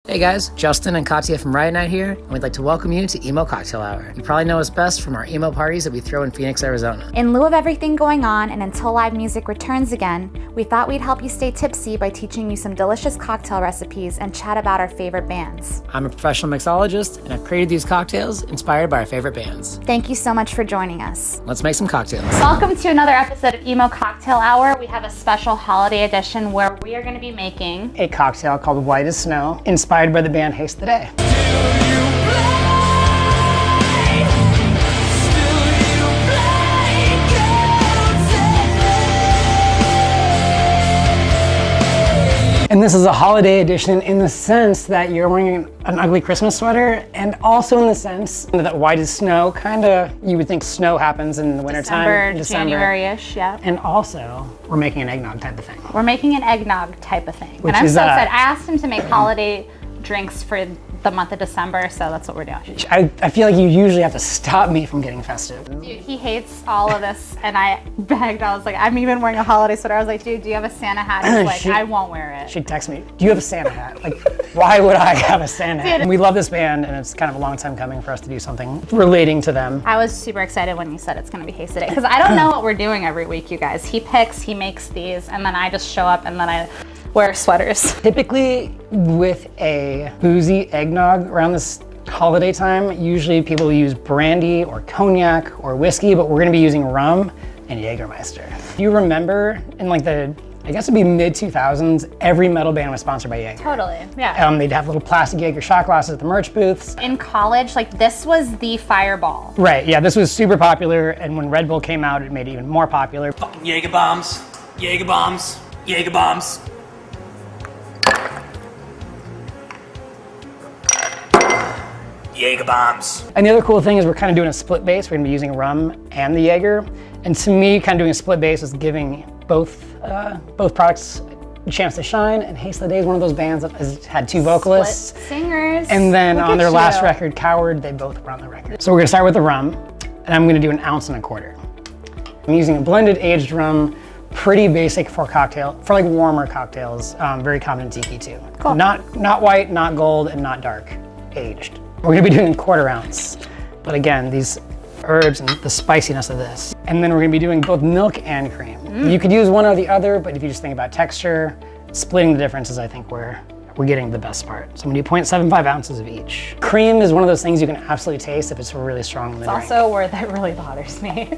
Hey guys, Justin and Katya from Riot Night here, and we'd like to welcome you to Emo Cocktail Hour. You probably know us best from our emo parties that we throw in Phoenix, Arizona. In lieu of everything going on and until live music returns again, we thought we'd help you stay tipsy by teaching you some delicious cocktail recipes and chat about our favorite bands. I'm a professional mixologist, and I've created these cocktails inspired by our favorite bands. Thank you so much for joining us. Let's make some cocktails. Welcome to another episode of Emo Cocktail Hour. We have a special holiday edition where we are going to be making a cocktail called White as Snow, inspired by the band Haste today. And this is a holiday edition in the sense that you're wearing an ugly Christmas sweater, and also in the sense that white as snow, you would think snow happens in the wintertime. December, January-ish, yeah. And also, we're making an eggnog type of thing. We're making an eggnog type of thing. Which and I'm is, so excited. I asked him to make holiday drinks for the month of December, so that's what we're doing. I feel like you usually have to stop me from getting festive. Dude, he hates all of this, and I begged. I was like, I'm even wearing a holiday sweater. I was like, dude, do you have a Santa hat? He's like, I won't wear it. She'd text me, do you have a Santa hat? Like, why would I have a Santa hat? And we love this band, and it's kind of a long time coming for us to do something relating to them. I was super excited when you said it's going to be Haste today, because I don't know what we're doing every week, you guys. He picks, he makes these, and then I just show up, and then I wear sweaters. Typically, with a boozy eggnog around this holiday time, usually people use brandy or cognac or whiskey, but we're gonna be using rum and Jägermeister. You remember in like I guess it'd be mid-2000s, every metal band was sponsored by Jäger. Totally, yeah. They'd have little plastic Jäger shot glasses at the merch booths. In college, like this was the fireball. Right, yeah, this was super popular, and when Red Bull came out, it made it even more popular. Fucking Jaeger bombs, Jaeger bombs, Jaeger bombs. Jaeger bombs. And the other cool thing is we're kind of doing a split base. We're gonna be using rum and the Jaeger. And to me, kind of doing a split base is giving both products a chance to shine. And Haste Today is one of those bands that has had two vocalists. Split singers. And then Look on their at last you. record, Coward, they both were on the record. So we're gonna start with the rum, and I'm gonna do 1.25 ounces. I'm using a blended aged rum, pretty basic for like warmer cocktails, very common in tiki too. Cool. Not white, not gold, and not dark, aged. We're gonna be doing 1/4 ounce, but again, these herbs and the spiciness of this. And then we're gonna be doing both milk and cream. You could use one or the other, but if you just think about texture, splitting the differences, I think we're getting the best part. So I'm gonna do 0.75 ounces of each. Cream is one of those things you can absolutely taste if it's really strong in the drink. It's also a word that really bothers me.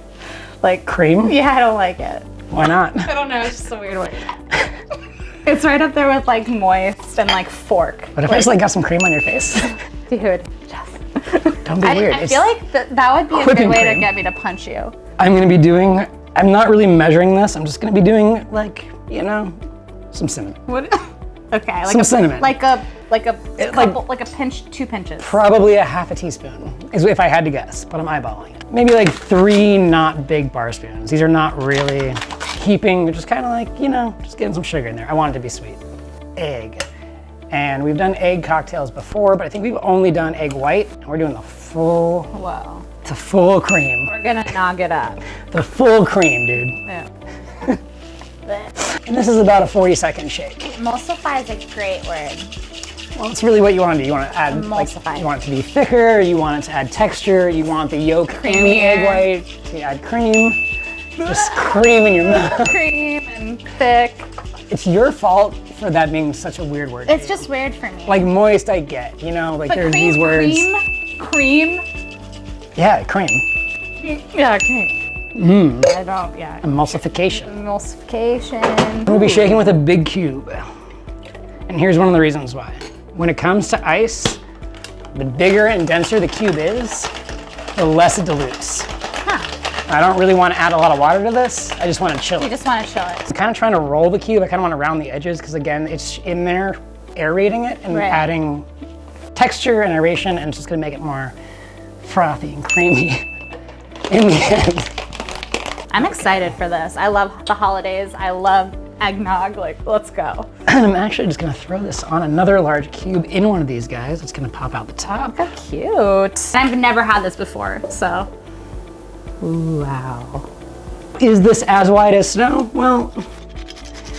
Like cream? Yeah, I don't like it. Why not? I don't know, it's just a weird word. It's right up there with like moist and like fork. But if I just like got some cream on your face? Dude, Don't be weird. I feel like that would be a good whipping way to cream. get me to punch you. I'm gonna be doing, I'm not really measuring this, I'm just gonna be doing like, some cinnamon. What? Okay, like Some cinnamon. Like a couple, like a pinch, 2 pinches. Probably a half a teaspoon, is if I had to guess, but I'm eyeballing it. Maybe like 3 not big bar spoons. These are not really heaping, they're just kind of like, just getting some sugar in there. I want it to be sweet. Egg. And we've done egg cocktails before, but I think we've only done egg white, and we're doing the full, Whoa. the full cream. We're gonna nog it up. The full cream, dude. Yeah. And this is about a 40-second shake. Emulsify is a great word. Well, it's really what you want to do. You want to add, Emulsify. you want it to be thicker, you want it to add texture, you want the yolk and the egg white to add cream. Just cream in your mouth. Cream and thick. It's your fault for that being such a weird word. It's just weird for me. Like moist, I get, like but there's cream, these words. Cream. Yeah, cream. Yeah, cream. I don't, yeah. Emulsification. Emulsification. We'll be shaking with a big cube. And here's one of the reasons why. When it comes to ice, the bigger and denser the cube is, the less it dilutes. I don't really want to add a lot of water to this. I just want to chill it. You just want to chill it. I'm kind of trying to roll the cube. I kind of want to round the edges because again, it's in there aerating it and adding texture and aeration, and it's just going to make it more frothy and creamy in the end. I'm excited for this. I love the holidays. I love eggnog. Like, let's go. And I'm actually just going to throw this on another large cube in one of these guys. It's going to pop out the top. Look how cute. I've never had this before, so. Ooh, wow. Is this as white as snow? Well,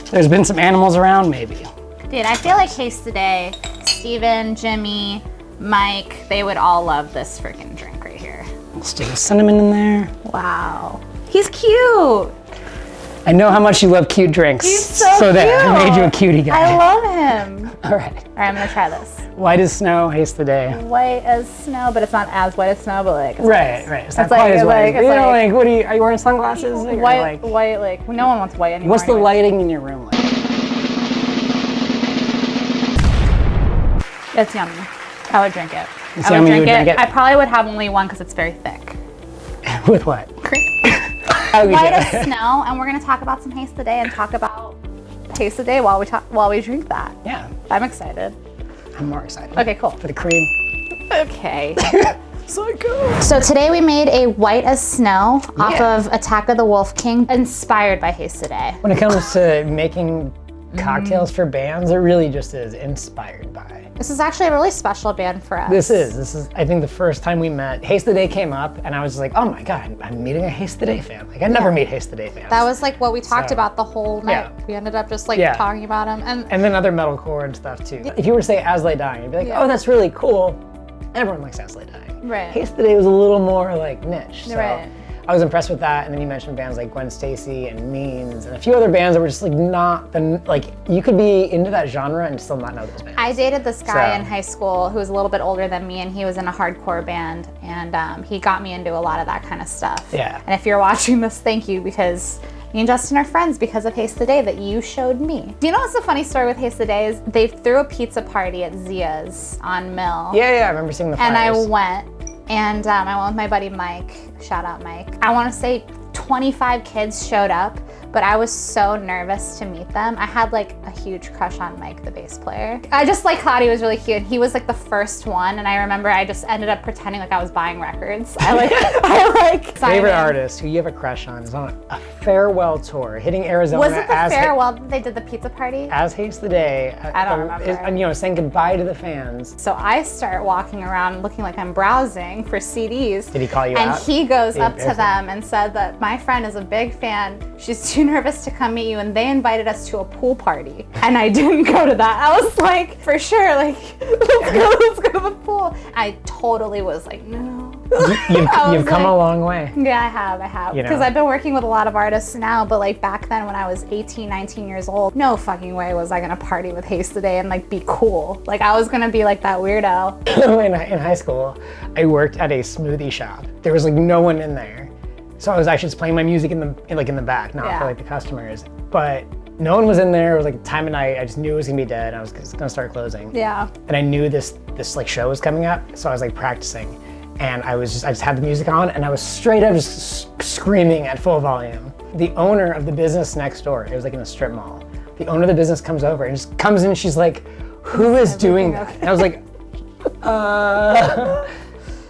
there's been some animals around, maybe. Dude, I feel like Haste Today Steven, Jimmy, Mike, they would all love this freaking drink right here. Let's do the cinnamon in there. Wow. He's cute. I know how much you love cute drinks. He's so cute. There, I made you a cutie guy. I love him. All right. All right, I'm gonna try this. White as snow, Haste the Day. White as snow, but it's not as white as snow, but like. Right. It's not It's quite like- as white. it's like- What are you wearing sunglasses? Or White, like, no one wants white anymore. What's the anyway. lighting in your room like? It's yummy. I would drink it. It's I would yummy, you drink would it. drink it? I probably would have only one because it's very thick. With what? Cream. Oh, you White do. as snow, and we're gonna talk about some Haste today and talk about Haste today while we drink that. Yeah, I'm excited. I'm more excited. Okay, cool. For the cream. Okay. Psycho. So today we made a white as snow off Yeah. of Attack of the Wolf King, inspired by Haste today. When it comes to making cocktails for bands, it really just is inspired by. This is actually a really special band for us. This is, I think, the first time we met. Haste the Day came up, and I was like, oh my god, I'm meeting a Haste the Day fan. Like, I never meet Haste the Day fans. That was like what we talked So, about the whole night. yeah. We ended up just like Yeah. talking about him. And then other metalcore and stuff too. If you were to say As Lay Dying, you'd be like, Yeah. oh, that's really cool. Everyone likes As Lay Dying. Right. Haste the Day was a little more like niche. So Right. I was impressed with that. And then you mentioned bands like Gwen Stacy and Means and a few other bands that were just like not the, like, you could be into that genre and still not know those bands. I dated this guy So- in high school who was a little bit older than me, and he was in a hardcore band, and he got me into a lot of that kind of stuff. Yeah. And if you're watching this, thank you, because me and Justin are friends because of Haste the Day that you showed me. Do you know what's the funny story with Haste the Day is they threw a pizza party at Zia's on Mill. Yeah, I remember seeing the flyers. And I went, and I went with my buddy Mike. Shout out Mike. I want to say 25 kids showed up, but I was so nervous to meet them. I had like a huge crush on Mike, the bass player. I just like thought he was really cute. He was like the first one, and I remember I just ended up pretending like I was buying records. I like Favorite signing. artist who you have a crush on is on a farewell tour, hitting Arizona Was it the as farewell that they did the pizza party? as Haste the Day. I don't remember. And you know, saying goodbye to the fans. So I start walking around looking like I'm browsing for CDs. Did he call you And out? he goes up to embarrassing. them and said that my friend is a big fan. She's too nervous to come meet you, and they invited us to a pool party. And I didn't go to that. I was like, for sure, like, let's go to the pool. I totally was like, no. You've I was come like- a long way. Yeah, I have. You know. Because I've been working with a lot of artists now, but like back then when I was 18, 19 years old, no fucking way was I gonna party with Haste today and like be cool. Like I was gonna be like that weirdo. In high school, I worked at a smoothie shop. There was like no one in there. So I was actually just playing my music in the back, not Yeah. for like the customers. But no one was in there. It was like time of night. I just knew it was gonna be dead. I was just gonna start closing. Yeah. And I knew this like show was coming up, so I was like practicing. And I just had the music on, and I was straight up just screaming at full volume. The owner of the business next door, it was like in a strip mall. The owner of the business comes over and just comes in, she's like, who is doing that? And I was like,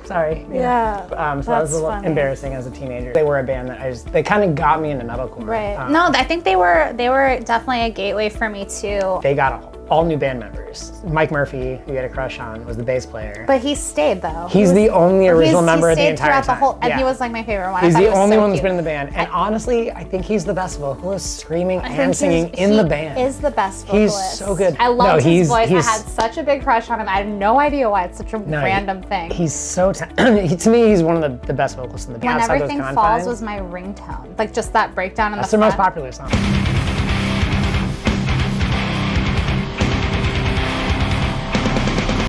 sorry. Yeah. So that was that's a little funny. embarrassing as a teenager. They were a band that they kind of got me into metalcore. Right. No, I think they were definitely a gateway for me too. They got all new band members. Mike Murphy, who you had a crush on, was the bass player. But he stayed though. He's the only original member he of the stayed entire throughout time. the whole, and Yeah. he was like my favorite one. I He's thought the he was only so one that's cute. been in the band. And honestly, I think he's the best vocalist, screaming I and think singing he's- in the he band. is the best He's vocalist. so good. I loved No, his voice. he's- I had such a big crush on him. I have no idea why. It's such a No, random thing. He's so to me, he's one of the best vocalists in the band. When outside those Everything confines. Falls was my ringtone. Like just that breakdown in That's the their most front. popular song.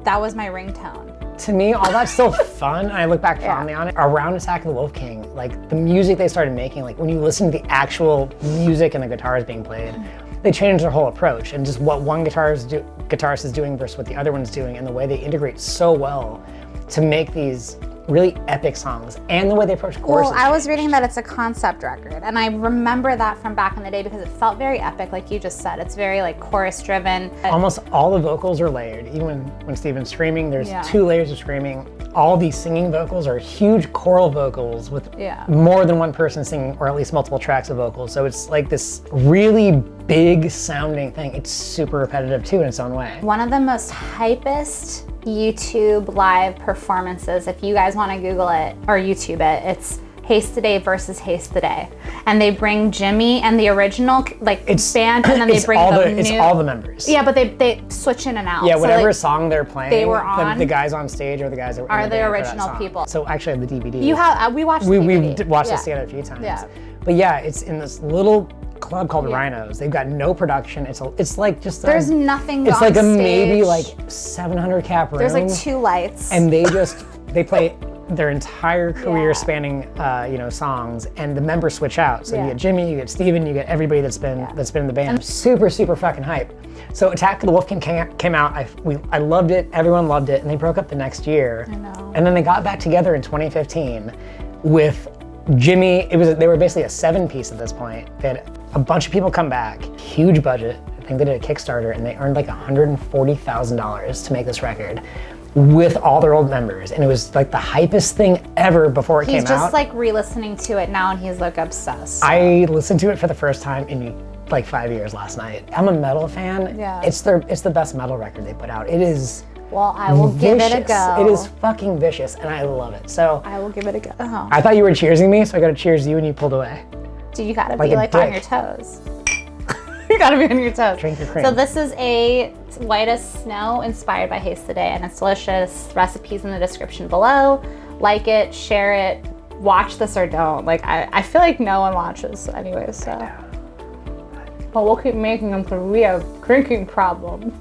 That was my ringtone. To me, all that's still fun. And I look back fondly on it. Around Attack of the Wolf King, like the music they started making, like when you listen to the actual music and the guitars being played, they changed their whole approach and just what one guitarist is doing versus what the other one's doing, and the way they integrate so well to make these really epic songs, and the way they approach choruses. Well, I was reading that it's a concept record, and I remember that from back in the day because it felt very epic, like you just said. It's very like chorus driven. Almost all the vocals are layered. Even when Steven's screaming, there's Yeah. 2 layers of screaming. All these singing vocals are huge choral vocals with Yeah. more than one person singing, or at least multiple tracks of vocals. So it's like this really big sounding thing. It's super repetitive too in its own way. One of the most hypest YouTube live performances, if you guys want to Google it or YouTube it, it's Haste Today versus Haste Today. and they bring Jimmy and the original like band, and then they bring it's all the members. Yeah, but they switch in and out. Yeah, So, whatever like, song they're playing, they were on- the guys on stage or the guys that were are in the band for that original song. people. So actually, I have the DVD. You have we watched. We've DVD. watched Yeah. this together a few times. Yeah. But yeah, it's in this little club called Rhinos. They've got no production. It's like just There's nothing. It's on like a stage. maybe like 700 cap room. There's like 2 lights. And they play their entire career Yeah. spanning songs, and the members switch out. So Yeah. you get Jimmy, you get Steven, you get everybody that's been in the band. Super fucking hype. So Attack of the Wolf came out. I loved it. Everyone loved it, and they broke up the next year. I know. And then they got back together in 2015 with Jimmy. They were basically a 7-piece at this point. They had a bunch of people come back, huge budget. I think they did a Kickstarter, and they earned like $140,000 to make this record with all their old members, and it was like the hypest thing ever before it came out. He's just like re-listening to it now, and he's like obsessed. I listened to it for the first time in like 5 years last night. I'm a metal fan. Yeah. It's the best metal record they put out. It is Well, I will give it a vicious. go. It is fucking vicious, and I love it. So I will give it a go. Oh. I thought you were cheersing me, so I got to cheers you, and you pulled away. Dude, you gotta Like be a like on dick. your toes. You gotta be on your toes. Drink your cream. So this is a white as snow inspired by Haste today, and it's delicious. Recipes in the description below. Like it, share it, watch this or don't. Like I feel like no one watches anyway, so. But we'll keep making them because we have drinking problems.